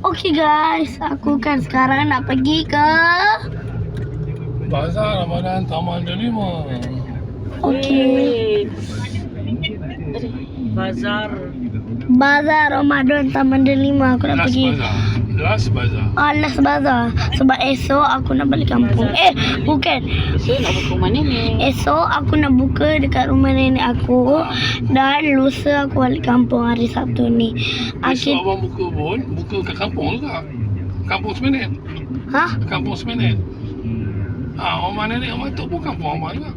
Okey guys, aku kan sekarang nak pergi ke Bazar Ramadan Taman Delima. Okey. Bazar. Bazar Ramadan Taman Delima aku nak pergi. Last Bazar. Last Bazar. Sebab esok aku nak balik kampung. Bukan. So nak buka rumah nenek. Esok aku nak buka dekat rumah nenek aku. Dan lusa aku balik kampung hari Sabtu ni. Esok abang buka pun, buka kat kampung juga. Kampung Semenet. Hah? Kampung Semenet. Rumah nenek Mak Tok pun kampung abang juga.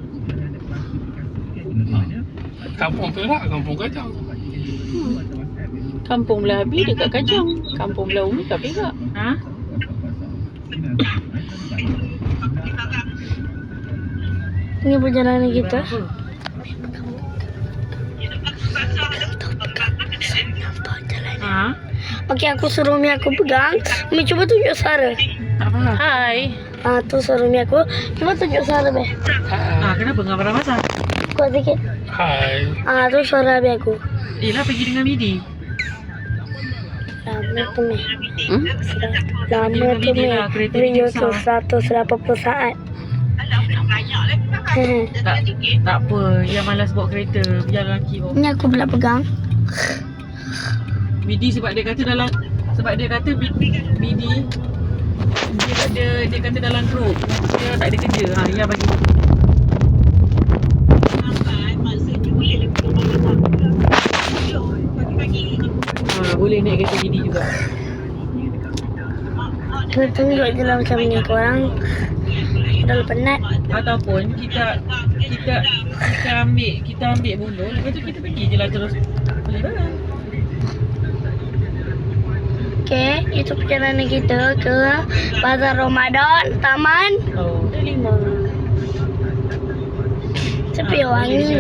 Kampung Perak, Kampung Kajang. Kampung Melabi dekat Kajang. Kampung Melawi kat Perak. Ha? Ini perjalanan kita. Ha? Okey, aku suruh Umi aku pegang. Umi cuba tunjuk suara. Tak faham. Hai. Tu suruh Umi aku. Cuba tunjuk suara be. Kenapa dengan barang masak? Kuat sikit. Hai. Tu suara be aku. Yelah pergi dengan Midi. Lama tu Umi. Lama Pergi tu dengan Midi Umi. lah, kereta Video besar. 180 saat. Tak apa. Yang malas bawa kereta. Biar lelaki bawa. Ni aku pula pegang. Midi sebab dia kata dalam Midi dia kata dalam grup dia tak ada kerja. Ya bagi. Boleh naik kereta Midi juga. Kita tunjuk je lah macam ni. Korang dah penat. Ataupun kita ambil bulu. Lepas tu kita pergi je lah terus beli barang. Okey, itu perjalanan kita ke Bazar Ramadan Taman Delima. Sepi wangi ni.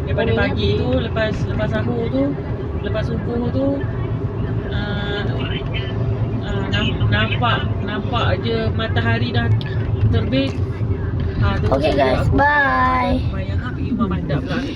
Daripada pagi tu lepas sahur tu, lepas subuh tu nampak je matahari dah terbit. Okey guys, bye. Bayang pergi rumah mandap pula ambil